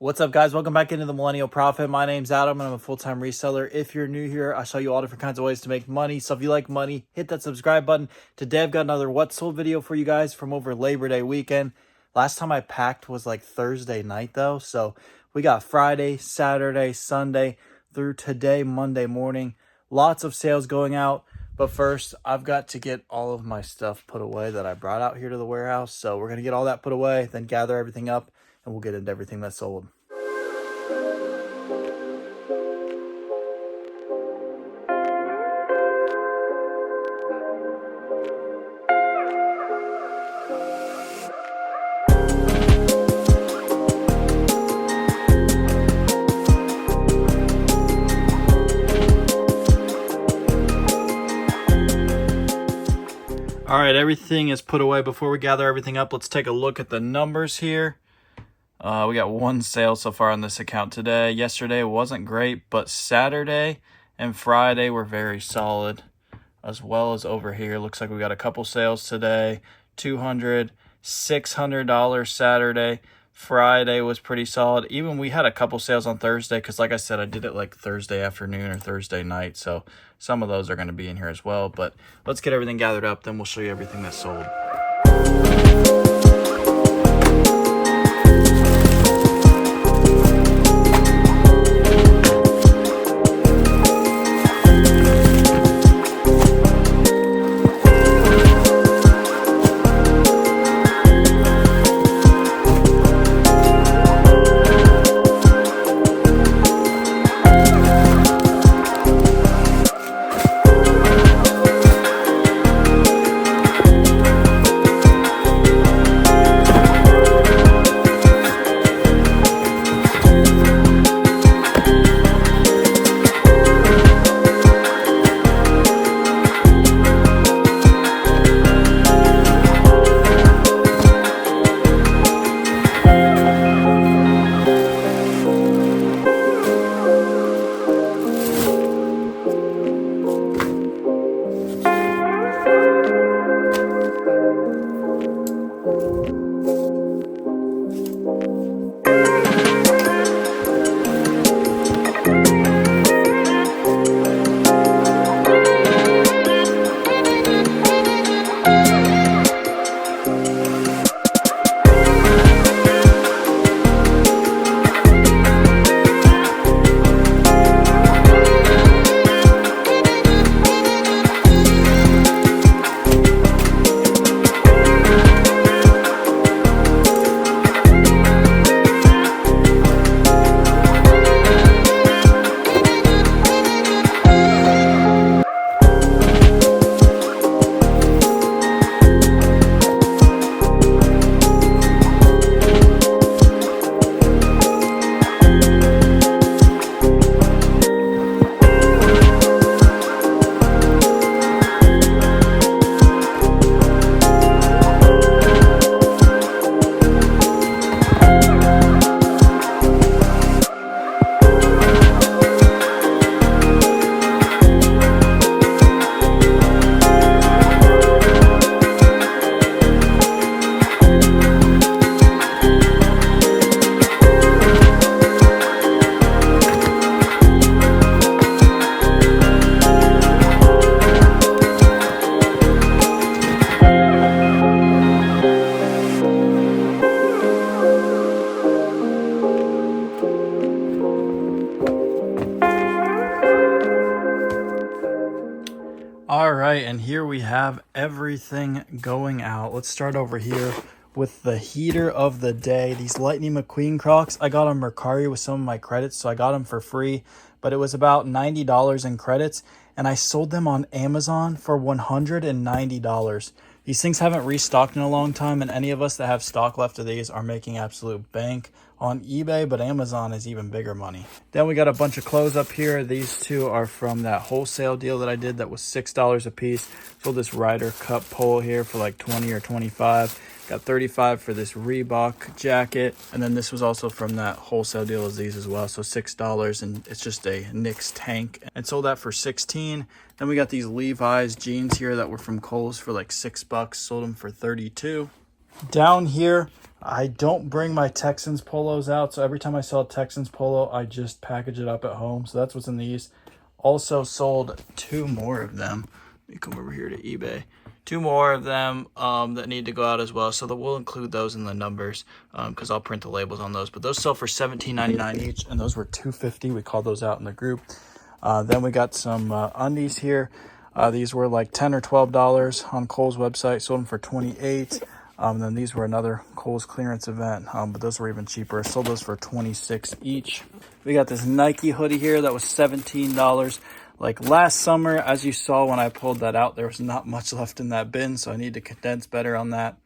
What's up, guys? Welcome back into the Millennial Profit. My name's Adam, and I'm a full-time reseller. If you're new here, I show you all different kinds of ways to make money. So if you like money, hit that subscribe button. Today, I've got another What Sold video for you guys from over Labor Day weekend. Last time I packed was like Thursday night, though. So we got Friday, Saturday, Sunday through today, Monday morning. Lots of sales going out. But first, I've got to get all of my stuff put away that I brought out here to the warehouse. So we're going to get all that put away, then gather everything up, and we'll get into everything that's sold. All right, everything is put away. Before we gather everything up, let's take a look at the numbers here. We got one sale so far on this account today. Yesterday wasn't great, but Saturday and Friday were very solid, as well as over here. Looks like we got a couple sales today. $200, $600 Saturday. Friday was pretty solid. Even we had a couple sales on Thursday because, like I said, I did it like Thursday afternoon or Thursday night. So some of those are going to be in here as well. But let's get everything gathered up. Then we'll show you everything that's sold. All right, and here we have everything going out. Let's start over here with the heater of the day. These Lightning McQueen Crocs, I got on Mercari with some of my credits, so I got them for free, but it was about $90 in credits, and I sold them on Amazon for $190. These things haven't restocked in a long time, and any of us that have stock left of these are making absolute bank on eBay, but Amazon is even bigger money. Then we got a bunch of clothes up here. These two are from that wholesale deal that I did that was $6 a piece. Sold this Ryder Cup pole here for like 20 or 25. Got 35 for this Reebok jacket. And then this was also from that wholesale deal as these as well. So $6, and it's just a Knicks tank. And sold that for 16. Then we got these Levi's jeans here that were from Kohl's for like $6. Sold them for 32. Down here, I don't bring my Texans polos out, so every time I sell a Texans polo, I just package it up at home. So that's what's in these. Also sold 2 more of them. Let me come over here to eBay. 2 more of them that need to go out as well. So we'll include those in the numbers because I'll print the labels on those. But those sell for $17.99 each, and those were $2.50. We called those out in the group. Then we got some undies here. These were like $10 or $12 on Kohl's website. Sold them for $28. Then these were another Kohl's clearance event, but those were even cheaper. I sold those for $26 each. We got this Nike hoodie here that was $17. Like last summer, as you saw when I pulled that out, there was not much left in that bin, so I need to condense better on that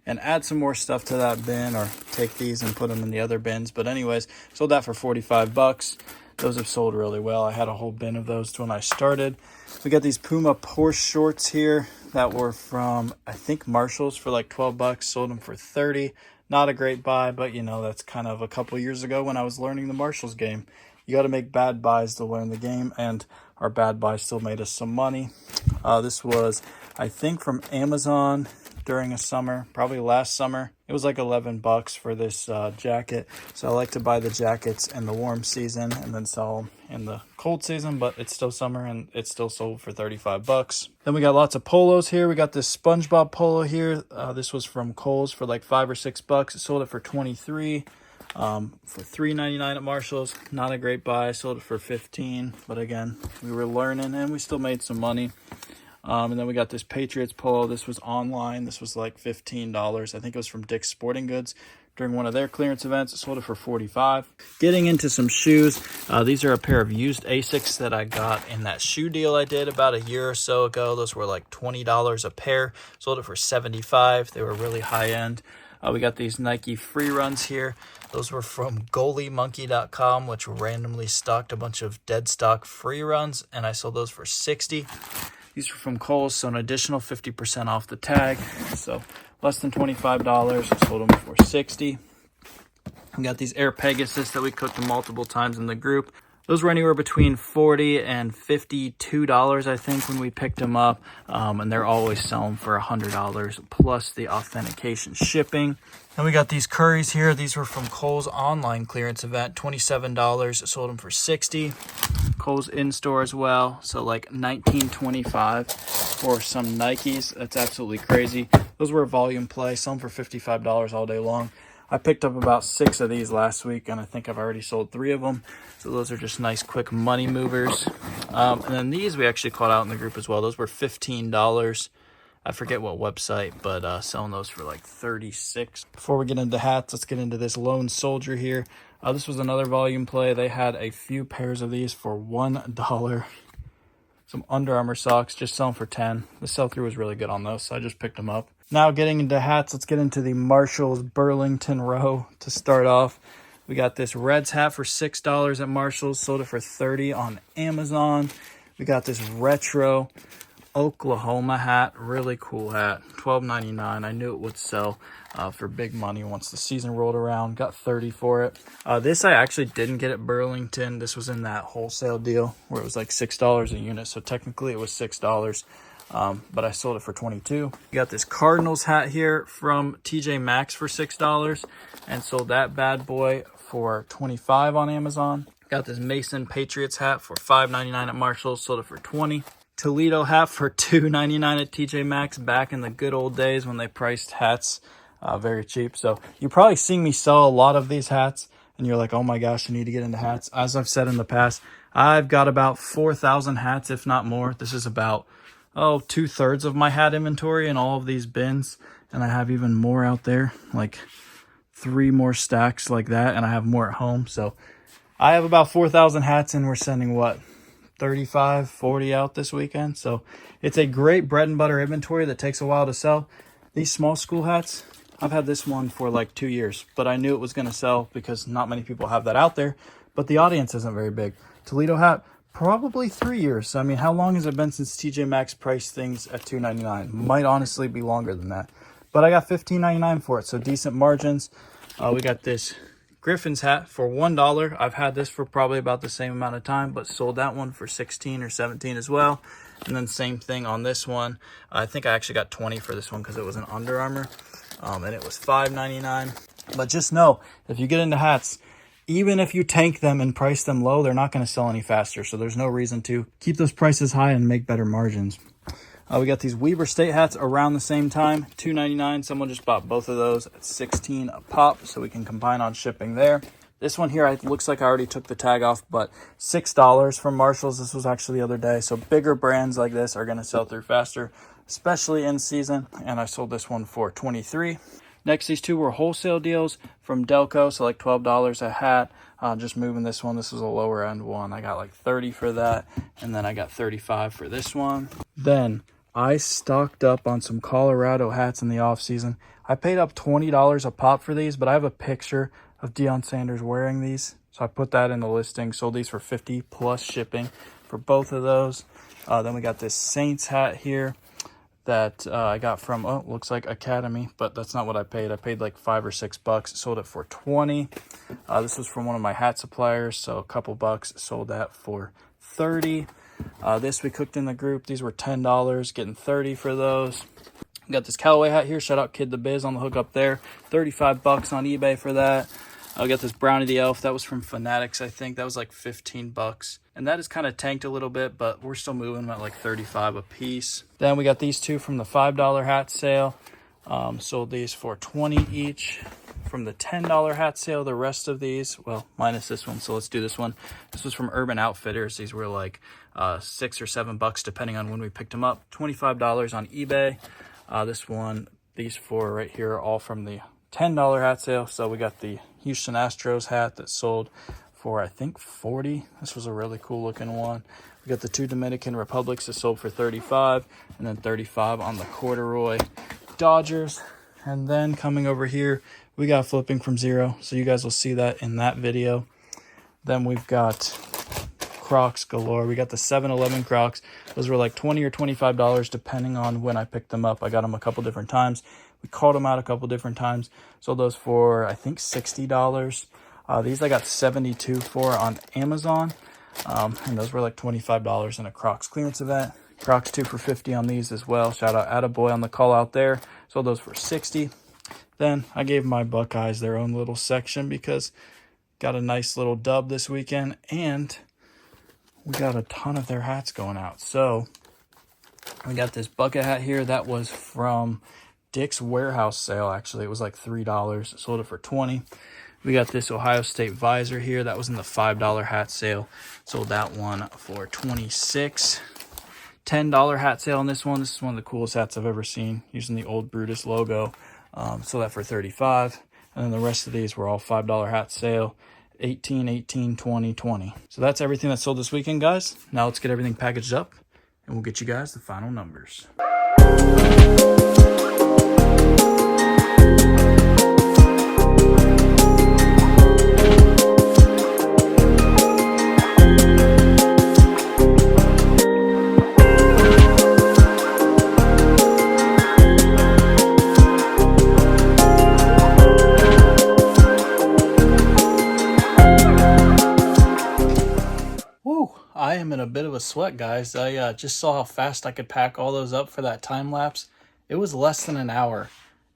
and add some more stuff to that bin, or take these and put them in the other bins. But anyways, sold that for 45 bucks. Those have sold really well. I had a whole bin of those when I started. We got these Puma Porsche shorts here that were from, I think, Marshall's for like 12 bucks. Sold them for 30. Not a great buy, but you know, that's kind of a couple years ago when I was learning the Marshall's game. You got to make bad buys to learn the game, and our bad buy still made us some money. This was, I think, from Amazon during a summer, probably last summer. It was like 11 bucks for this jacket. So I like to buy the jackets in the warm season and then sell them in the cold season, but it's still summer and it's still sold for 35 bucks. Then we got lots of polos here. We got this SpongeBob polo here. This was from Kohl's for like 5 or 6 bucks. It sold it for 23. For $3.99 at Marshall's. Not a great buy. I sold it for 15, but again, we were learning and we still made some money. And then we got this Patriots polo. This was online. This was like $15. I think it was from Dick's Sporting Goods during one of their clearance events. I sold it for 45. Getting into some shoes. These are a pair of used Asics that I got in that shoe deal I did about a year or so ago. Those were like $20 a pair. Sold it for 75. They were really high end. We got these Nike free runs here. Those were from goaliemonkey.com, which randomly stocked a bunch of dead stock free runs, and I sold those for 60. These were from Kohl's, so an additional 50% off the tag. So less than $25. I sold them for 60. We got these Air Pegasus that we cooked multiple times in the group. Those were anywhere between $40 and $52, I think, when we picked them up. And they're always selling for $100 plus the authentication shipping. Then we got these Currys here. These were from Kohl's online clearance event, $27. Sold them for 60. Kohl's in-store as well, so like $19.25 for some Nikes. That's absolutely crazy. Those were a volume play, some for $55 all day long. I picked up about 6 of these last week, and I think I've already sold 3 of them. So those are just nice, quick money movers. And then these we actually caught out in the group as well. Those were $15. I forget what website, but selling those for like 36. Before we get into hats, let's get into this Lone Soldier here. This was another volume play. They had a few pairs of these for $1. Some Under Armour socks, just selling for 10. The sell-through was really good on those, so I just picked them up. Now getting into hats, let's get into the Marshall's Burlington row to start off. We got this Reds hat for $6 at Marshall's, sold it for 30 on Amazon. We got this retro Oklahoma hat, really cool hat, $12.99. I knew it would sell for big money once the season rolled around. Got 30 for it. This I actually didn't get at Burlington. This was in that wholesale deal where it was like $6 a unit, so technically it was $6. But I sold it for 22. We got this Cardinals hat here from TJ Maxx for $6 and sold that bad boy for 25 on Amazon. Got this Mason Patriots hat for $5.99 at Marshall's, sold it for 20. Toledo hat for $2.99 at TJ Maxx back in the good old days when they priced hats very cheap. So you probably seen me sell a lot of these hats and you're like, oh my gosh, I need to get into hats. As I've said in the past, I've got about 4,000 hats, if not more. This is about 2/3 of my hat inventory in all of these bins, and I have even more out there, like 3 more stacks like that, and I have more at home. So I have about 4,000 hats, and we're sending what, 35, 40 out this weekend. So it's a great bread and butter inventory that takes a while to sell. These small school hats, I've had this one for like 2 years, but I knew it was going to sell because not many people have that out there, but the audience isn't very big. Toledo hat, probably 3 years. I mean, how long has it been since TJ Maxx priced things at $2.99? Might honestly be longer than that. But I got $15.99 for it, so decent margins. We got this Griffin's hat for $1. I've had this for probably about the same amount of time, but sold that one for 16 or 17 as well. And then same thing on this one. I think I actually got 20 for this one because it was an Under Armour. and it was $5.99. But just know, if you get into hats, even if you tank them and price them low, they're not going to sell any faster. So there's no reason to keep those prices high and make better margins. We got these Weber State hats around the same time, $2.99. Someone just bought both of those at $16 a pop, so we can combine on shipping there. This one here, it looks like I already took the tag off, but $6 from Marshalls. This was actually the other day. So bigger brands like this are going to sell through faster, especially in season. And I sold this one for $23. Next, these two were wholesale deals from Delco, so like $12 a hat. Just moving this one. This was a lower end one. I got like 30 for that, and then I got 35 for this one. Then I stocked up on some Colorado hats in the off season. I paid up $20 a pop for these, but I have a picture of Deion Sanders wearing these, so I put that in the listing. Sold these for $50 plus shipping for both of those. Then we got this Saints hat here that I got from, looks like Academy, but that's not what I paid. I paid like $5 or $6. Sold it for $20. This was from one of my hat suppliers, so a couple bucks. Sold that for $30. This we cooked in the group. These were $10, getting $30 for those. We got this Callaway hat here. Shout out Kid the Biz on the hook up there. $35 on eBay for that. I got this Brownie the Elf. That was from Fanatics, I think. That was like $15. And that is kind of tanked a little bit, but we're still moving at like $35 a piece. Then we got these two from the $5 hat sale. Sold these for $20 each. From the $10 hat sale, the rest of these, well, minus this one, so let's do this one. This was from Urban Outfitters. These were like $6 or $7 depending on when we picked them up. $25 on eBay. This one, these four right here are all from the $10 hat sale. So we got the Houston Astros hat that sold for I think $40. This was a really cool looking one. We got the two Dominican Republics that sold for $35, and then $35 on the corduroy Dodgers. And then coming over here, we got flipping from zero, so you guys will see that in that video. Then we've got Crocs galore. We got the 7-Eleven Crocs. Those were like $20 or $25 depending on when I picked them up. I got them a couple different times. We called them out a couple different times. Sold those for I think $60. These I got $72 for on Amazon, and those were like $25 in a Crocs clearance event. Crocs 2 for $50 on these as well. Shout out Attaboy on the call out there. Sold those for $60. Then I gave my Buckeyes their own little section because got a nice little dub this weekend, and we got a ton of their hats going out. So we got this bucket hat here that was from Dick's Warehouse sale. Actually, it was like $3. Sold it for $20. We got this Ohio State visor here that was in the $5 hat sale. Sold that one for $26. $10 hat sale on this one. This is one of the coolest hats I've ever seen, using the old Brutus logo. Sold that for $35. And then the rest of these were all $5 hat sale. 18, 18, 20, 20. So that's everything that sold this weekend, guys. Now let's get everything packaged up, and we'll get you guys the final numbers. I am in a bit of a sweat, guys. I just saw how fast I could pack all those up for that time lapse. It was less than an hour,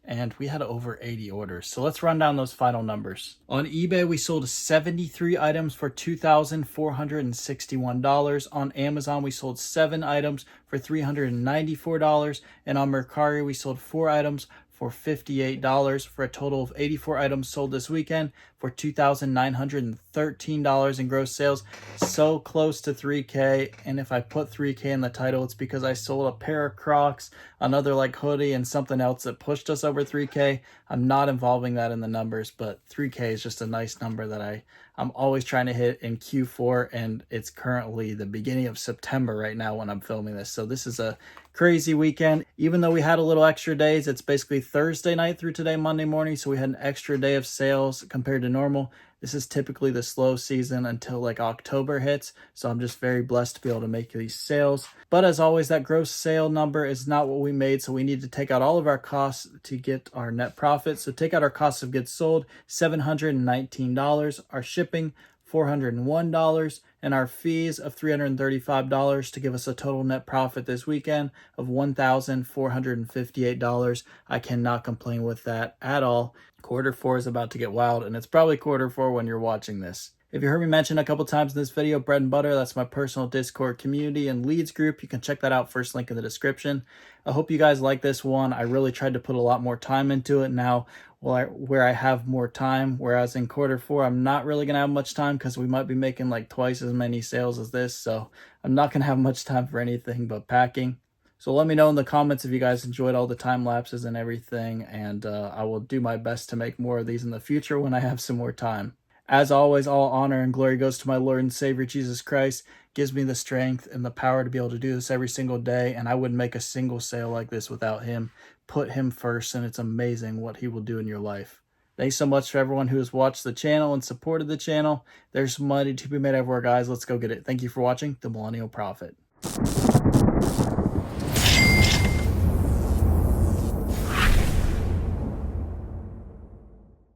and we had over 80 orders. So let's run down those final numbers. On eBay, we sold 73 items for $2,461. On Amazon, we sold 7 items for $394. And on Mercari, we sold 4 items for $58, for a total of 84 items sold this weekend for $2,913 in gross sales. So close to 3K. And if I put 3K in the title, it's because I sold a pair of Crocs, another like hoodie, and something else that pushed us over 3K. I'm not involving that in the numbers, but 3K is just a nice number that I'm always trying to hit in Q4, and it's currently the beginning of September right now when I'm filming this. So this is a crazy weekend. Even though we had a little extra days, it's basically Thursday night through today, Monday morning, so we had an extra day of sales compared to normal. This is typically the slow season until like October hits, so I'm just very blessed to be able to make these sales. But as always, that gross sale number is not what we made, so we need to take out all of our costs to get our net profit. So take out our cost of goods sold, $719, our shipping, $401, and our fees of $335 to give us a total net profit this weekend of $1,458. I cannot complain with that at all. Quarter four is about to get wild, and it's probably quarter four when you're watching this. If you heard me mention a couple times in this video, Bread and Butter, that's my personal Discord community and leads group. You can check that out, first link in the description. I hope you guys like this one. I really tried to put a lot more time into it now where I have more time, whereas in quarter four, I'm not really going to have much time because we might be making like twice as many sales as this. So I'm not going to have much time for anything but packing. So let me know in the comments if you guys enjoyed all the time lapses and everything, and I will do my best to make more of these in the future when I have some more time. As always, all honor and glory goes to my Lord and Savior Jesus Christ. Gives me the strength and the power to be able to do this every single day, and I wouldn't make a single sale like this without him. Put him first, and it's amazing what he will do in your life. Thanks so much for everyone who has watched the channel and supported the channel. There's money to be made everywhere, guys. Let's go get it. Thank you for watching The Millennial Prophet.